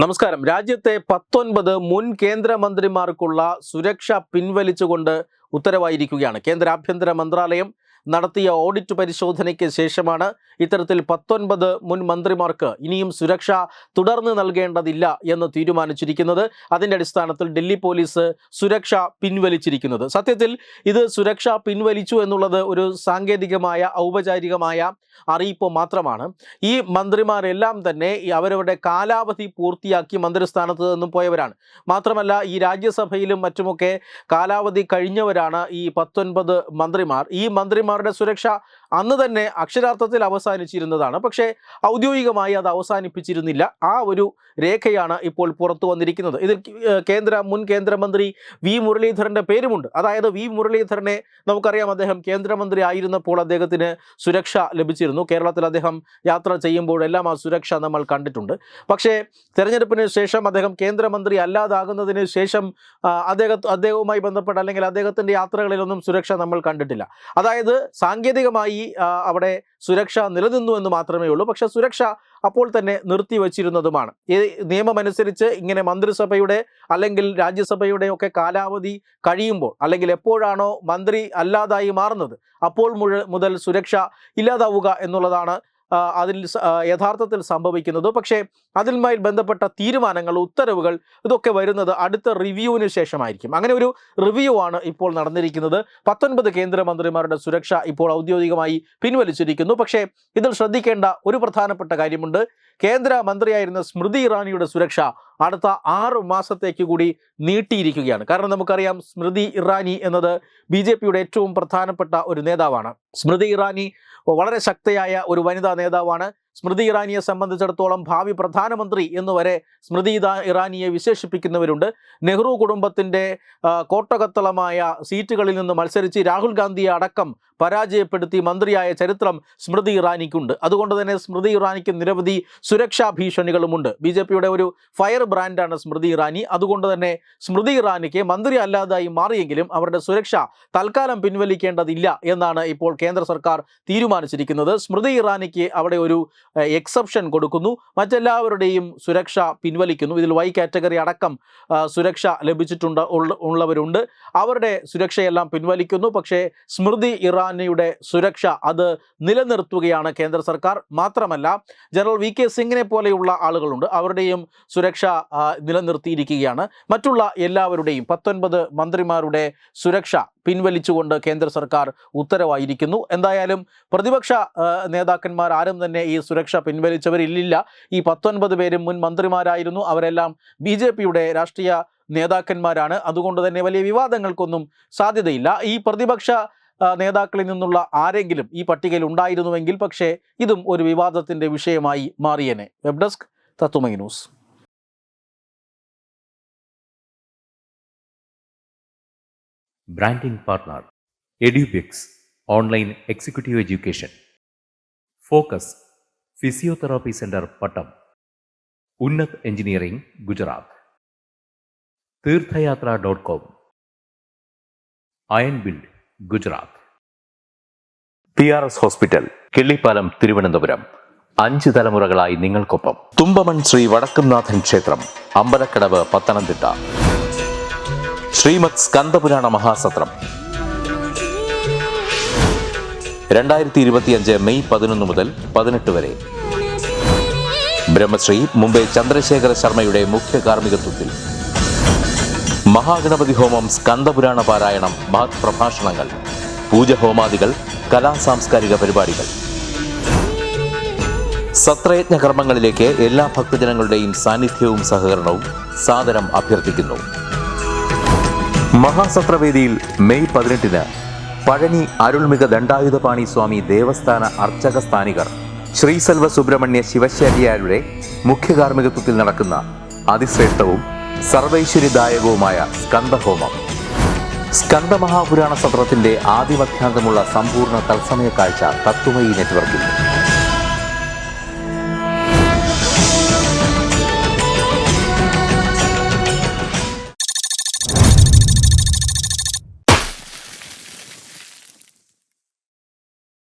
നമസ്കാരം. രാജ്യത്തെ 19 മുൻ കേന്ദ്രമന്ത്രിമാർക്കുള്ള സുരക്ഷ പിൻവലിച്ചുകൊണ്ട് ഉത്തരവായിരിക്കുകയാണ്. കേന്ദ്ര ആഭ്യന്തര മന്ത്രാലയം നടത്തിയ ഓഡിറ്റ് പരിശോധനയ്ക്ക് ശേഷമാണ് ഇത്തരത്തിൽ 19 മുൻ മന്ത്രിമാർക്ക് ഇനിയും സുരക്ഷ തുടർന്ന് നൽകേണ്ടതില്ല എന്ന് തീരുമാനിച്ചിരിക്കുന്നത്. അതിൻ്റെ അടിസ്ഥാനത്തിൽ ഡൽഹി പോലീസ് സുരക്ഷ പിൻവലിച്ചിരിക്കുന്നത്. സത്യത്തിൽ ഇത് സുരക്ഷ പിൻവലിച്ചു എന്നുള്ളത് ഒരു സാങ്കേതികമായ ഔപചാരികമായ അറിയിപ്പ് മാത്രമാണ്. ഈ മന്ത്രിമാരെല്ലാം തന്നെ അവരവരുടെ കാലാവധി പൂർത്തിയാക്കി മന്ത്രിസ്ഥാനത്ത് നിന്നും പോയവരാണ്. മാത്രമല്ല ഈ രാജ്യസഭയിലും മറ്റുമൊക്കെ കാലാവധി കഴിഞ്ഞവരാണ് ഈ 19 മന്ത്രിമാർ. ഈ മന്ത്രിമാരുടെ സുരക്ഷ അന്ന് തന്നെ അക്ഷരാർത്ഥത്തിൽ അവസാനിച്ചിരുന്നതാണ്. പക്ഷേ ഔദ്യോഗികമായി അത് അവസാനിപ്പിച്ചിരുന്നില്ല. ആ ഒരു രേഖയാണ് ഇപ്പോൾ പുറത്തു വന്നിരിക്കുന്നത്. ഇതിൽ മുൻ കേന്ദ്രമന്ത്രി വി മുരളീധരൻ്റെ പേരുമുണ്ട്. അതായത് വി മുരളീധരനെ നമുക്കറിയാം, അദ്ദേഹം കേന്ദ്രമന്ത്രി ആയിരുന്നപ്പോൾ അദ്ദേഹത്തിന് സുരക്ഷ ലഭിച്ചിരുന്നു. കേരളത്തിൽ അദ്ദേഹം യാത്ര ചെയ്യുമ്പോഴെല്ലാം ആ സുരക്ഷ നമ്മൾ കണ്ടിട്ടുണ്ട്. പക്ഷേ തെരഞ്ഞെടുപ്പിന് ശേഷം അദ്ദേഹം കേന്ദ്രമന്ത്രി അല്ലാതാകുന്നതിന് ശേഷം അദ്ദേഹവുമായി ബന്ധപ്പെട്ട അല്ലെങ്കിൽ അദ്ദേഹത്തിൻ്റെ യാത്രകളിലൊന്നും സുരക്ഷ നമ്മൾ കണ്ടിട്ടില്ല. അതായത് സാങ്കേതികമായി അവിടെ സുരക്ഷ നിലനിന്നു എന്ന് മാത്രമേ ഉള്ളൂ. പക്ഷേ സുരക്ഷ അപ്പോൾ തന്നെ നിർത്തിവച്ചിരുന്നതുമാണ്. ഈ നിയമമനുസരിച്ച് ഇങ്ങനെ മന്ത്രിസഭയുടെ അല്ലെങ്കിൽ രാജ്യസഭയുടെ ഒക്കെ കാലാവധി കഴിയുമ്പോൾ അല്ലെങ്കിൽ എപ്പോഴാണോ മന്ത്രി അല്ലാതായി മാറുന്നത് അപ്പോൾ മുതൽ സുരക്ഷ ഇല്ലാതാവുക എന്നുള്ളതാണ് അതിൽ യഥാർത്ഥത്തിൽ സംഭവിക്കുന്നത്. പക്ഷേ അതിന്മേൽ ബന്ധപ്പെട്ട തീരുമാനങ്ങൾ, ഉത്തരവുകൾ ഇതൊക്കെ വരുന്നത് അടുത്ത റിവ്യൂവിന് ശേഷമായിരിക്കും. അങ്ങനെ ഒരു റിവ്യൂ ആണ് ഇപ്പോൾ നടന്നിരിക്കുന്നത്. 19 കേന്ദ്രമന്ത്രിമാരുടെ സുരക്ഷ ഇപ്പോൾ ഔദ്യോഗികമായി പിൻവലിച്ചിരിക്കുന്നു. പക്ഷേ ഇതിൽ ശ്രദ്ധിക്കേണ്ട ഒരു പ്രധാനപ്പെട്ട കാര്യമുണ്ട്. കേന്ദ്ര മന്ത്രിയായിരുന്ന സ്മൃതി ഇറാനിയുടെ സുരക്ഷ അടുത്ത 6 മാസത്തേക്ക് കൂടി നീട്ടിയിരിക്കുകയാണ്. കാരണം നമുക്കറിയാം, സ്മൃതി ഇറാനി എന്നത് BJPയുടെ ഏറ്റവും പ്രധാനപ്പെട്ട ഒരു നേതാവാണ്. സ്മൃതി ഇറാനി വളരെ ശക്തയായ ഒരു വനിതാ നേതാവാണ്. സ്മൃതി ഇറാനിയെ സംബന്ധിച്ചിടത്തോളം ഭാവി പ്രധാനമന്ത്രി എന്നുവരെ സ്മൃതി ഇറാനിയെ വിശേഷിപ്പിക്കുന്നവരുണ്ട്. നെഹ്റു കുടുംബത്തിൻ്റെ കോട്ടകത്തളമായ സീറ്റുകളിൽ നിന്ന് മത്സരിച്ച് രാഹുൽ ഗാന്ധിയെ അടക്കം പരാജയപ്പെടുത്തി മന്ത്രിയായ ചരിത്രം സ്മൃതി ഇറാനിക്കുണ്ട്. അതുകൊണ്ട് തന്നെ സ്മൃതി ഇറാനിക്ക് നിരവധി സുരക്ഷാ ഭീഷണികളുമുണ്ട്. BJPയുടെ ഒരു ഫയർ ബ്രാൻഡാണ് സ്മൃതി ഇറാനി. അതുകൊണ്ട് തന്നെ സ്മൃതി ഇറാനിക്ക് മന്ത്രി അല്ലാതായി മാറിയെങ്കിലും അവരുടെ സുരക്ഷ തൽക്കാലം പിൻവലിക്കേണ്ടതില്ല എന്നാണ് ഇപ്പോൾ കേന്ദ്ര സർക്കാർ തീരുമാനിച്ചിരിക്കുന്നത്. സ്മൃതി ഇറാനിക്ക് അവിടെ ഒരു എക്സെപ്ഷൻ കൊടുക്കുന്നു. മറ്റെല്ലാവരുടെയും സുരക്ഷ പിൻവലിക്കുന്നു. ഇതിൽ Y കാറ്റഗറി അടക്കം സുരക്ഷ ഉള്ളവരുണ്ട്. അവരുടെ സുരക്ഷയെല്ലാം പിൻവലിക്കുന്നു. പക്ഷേ സ്മൃതി ഇറാനിയുടെ സുരക്ഷ അത് നിലനിർത്തുകയാണ് കേന്ദ്ര സർക്കാർ. മാത്രമല്ല, ജനറൽ VK സിംഗിനെ പോലെയുള്ള ആളുകളുണ്ട്, അവരുടെയും സുരക്ഷ നിലനിർത്തിയിരിക്കുകയാണ്. മറ്റുള്ള എല്ലാവരുടെയും 19 മന്ത്രിമാരുടെ സുരക്ഷ പിൻവലിച്ചുകൊണ്ട് കേന്ദ്ര സർക്കാർ ഉത്തരവായിരിക്കുന്നു. എന്തായാലും പ്രതിപക്ഷ നേതാക്കന്മാർ ആരും തന്നെ ഈ സുരക്ഷ പിൻവലിച്ചവരില്ല. ഈ 19 പേരും മുൻ മന്ത്രിമാരായിരുന്നു. അവരെല്ലാം BJPയുടെ രാഷ്ട്രീയ നേതാക്കന്മാരാണ്. അതുകൊണ്ട് തന്നെ വലിയ വിവാദങ്ങൾക്കൊന്നും സാധ്യതയില്ല. ഈ പ്രതിപക്ഷ നേതാക്കളിൽ നിന്നുള്ള ആരെങ്കിലും ഈ പട്ടികയിൽ ഉണ്ടായിരുന്നുവെങ്കിൽ പക്ഷേ ഇതും ഒരു വിവാദത്തിൻ്റെ വിഷയമായി മാറിയേനെ. വെബ് ഡെസ്ക് തത്വമൈ news. Branding partner EduBix Online Executive Education. Focus Physiotherapy Center Pattam. Unnat Engineering Gujarat. Tirthayatra.com. Iron Build Gujarat. PRS Hospital Killipalam Thiruvananthapuram. 5 തലമുറകളായി നിങ്ങൾക്കൊപ്പം. തുമ്പമൺ ശ്രീ വടക്കുംനാഥൻ ക്ഷേത്രം അമ്പലക്കടവ് പത്തനംതിട്ട. ശ്രീമദ് സ്കന്ദപുരാണ മഹാസത്രം 2025 മെയ് 11 മുതൽ 18 വരെ. ബ്രഹ്മശ്രീ മുംബൈ ചന്ദ്രശേഖര ശർമ്മയുടെ മുഖ്യ കാർമ്മികത്വത്തിൽ മഹാഗണപതി ഹോമം, സ്കന്ദപുരാണ പാരായണം, മഹത് പ്രഭാഷണങ്ങൾ, പൂജഹോമാദികൾ, കലാസാംസ്കാരിക പരിപാടികൾ. സത്രയജ്ഞ കർമ്മങ്ങളിലേക്ക് എല്ലാ ഭക്തജനങ്ങളുടെയും സാന്നിധ്യവും സഹകരണവും സാദരം അഭ്യർത്ഥിക്കുന്നു. മഹാസത്രവേദിയിൽ മെയ് 18 പഴനി അരുൾമിക ദണ്ഡായുധപാണി സ്വാമി ദേവസ്ഥാന അർച്ചക സ്ഥാനികർ ശ്രീസെൽവ സുബ്രഹ്മണ്യ ശിവശാരിയാരുടെ മുഖ്യ കാർമ്മികത്വത്തിൽ നടക്കുന്ന അതിശ്രേഷ്ഠവും സർവൈശ്വര്യദായകവുമായ സ്കന്ദഹോമം. സ്കന്ദമഹാപുരാണ സത്രത്തിന്റെ ആദിമധ്യാന്തമുള്ള സമ്പൂർണ്ണ തത്സമയ കാഴ്ച തത്വമയി നെറ്റ്വർക്കിൽ.